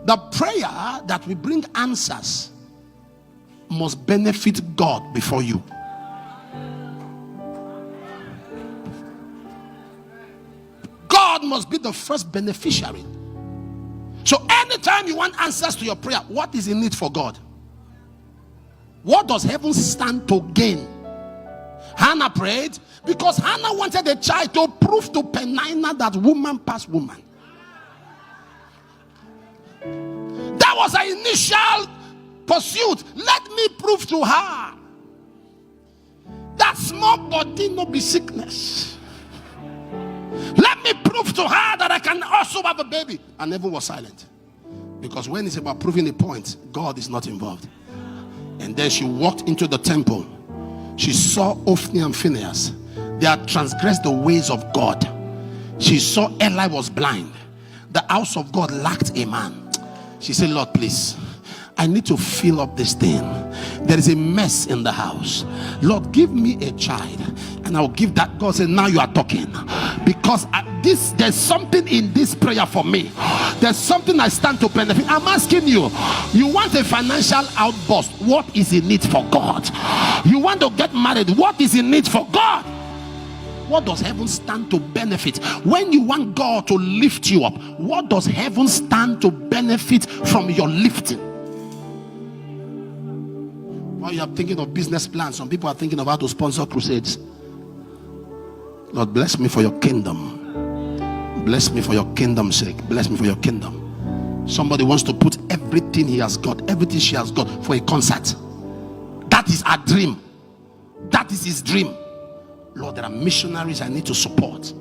The prayer that will bring answers must benefit God before you. God must be the first beneficiary. So anytime you want answers to your prayer, what is in it for God? What does heaven stand to gain? Hannah prayed because Hannah wanted a child to prove to Peninnah that woman past woman. That was her initial pursuit. Let me prove to her that small body no be sickness. Let me prove to her that I can also have a baby. And heaven was silent, because when it's about proving a point, God is not involved. And then she walked into the temple. She saw Ophni and Phinehas. They had transgressed the ways of God. She saw Eli was blind. The house of God lacked a man. She said, Lord, please, I need to fill up this thing. There is a mess in the house. Lord, give me a child, and I'll give that. God said, now you are talking, because there's something in this prayer for me. There's something I stand to benefit. I'm asking you, you want a financial outburst? What is in it for God? You want to get married? What is in it for God? What does heaven stand to benefit? When you want God to lift you up, what does heaven stand to benefit from your lifting? While you are thinking of business plans, some people are thinking of how to sponsor crusades. Lord, bless me for your kingdom. Bless me for your kingdom's sake. Bless me for your kingdom. Somebody wants to put everything he has got, everything she has got, for a concert. That is our dream. That is his dream. Lord, there are missionaries I need to support.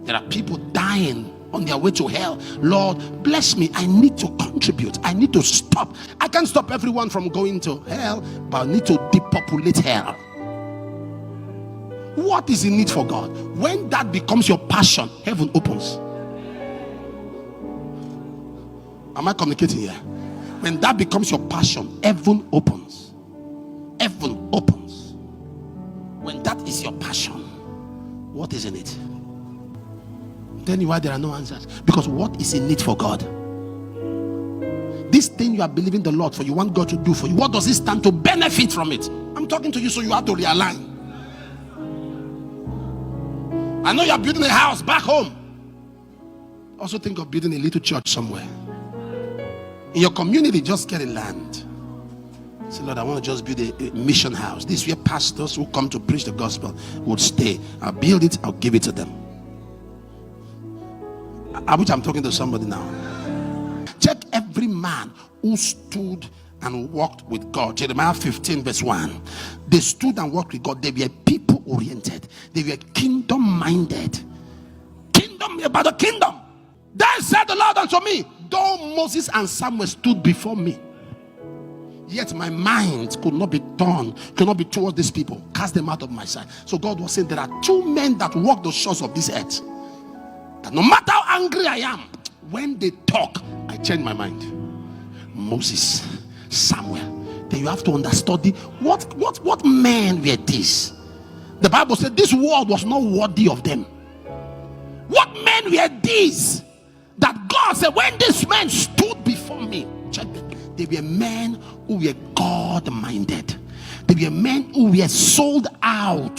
There are people dying on their way to hell. Lord, bless me. I need to contribute. I need to stop. I can't stop everyone from going to hell, but I need to depopulate hell. What is in it for God? When that becomes your passion, heaven opens. Am I communicating here? When that becomes your passion, heaven opens. Heaven opens. When that is your passion, what is in it? Tell me why there are no answers. Because what is in it for God? This thing you are believing the Lord for, you want God to do for you, what does it stand to benefit from it? I'm talking to you, so you have to realign. I know you are building a house back home. Also think of building a little church somewhere. In your community, just get a land. Say, Lord, I want to just build a mission house. This is where pastors who come to preach the gospel would stay. I'll build it, I'll give it to them. I wish I'm talking to somebody now. Check every man who stood and walked with God. Jeremiah 15 verse 1. They stood and walked with God. They were people oriented. They were kingdom minded. Kingdom about the kingdom. Then said the Lord unto me, though Moses and Samuel stood before me, yet my mind could not be towards these people. Cast them out of my sight. So God was saying, there are two men that walk the shores of this earth, that no matter how angry I am, when they talk, I change my mind. Moses, Samuel. Then you have to understudy what men were these. The Bible said this world was not worthy of them. What men were these that God said, when these men stood before me, check them. They were men who were God-minded. They were men who were sold out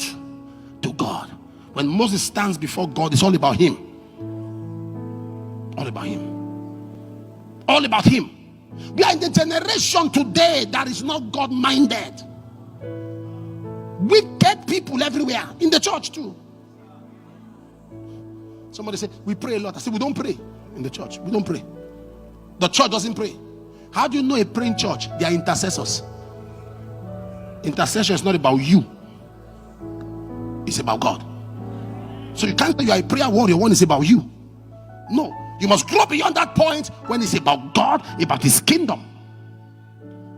to God. When Moses stands before God, it's all about him. All about him. All about him. We are in the generation today that is not God-minded. Wicked people everywhere, in the church too. Somebody say, we pray a lot. I say, we don't pray in the church. We don't pray. The church doesn't pray. How do you know a praying church? They are intercessors. Intercession is not about you. It's about God. So you can't say you are a prayer warrior when it's about you. No. You must grow beyond that point when it's about God, about his kingdom.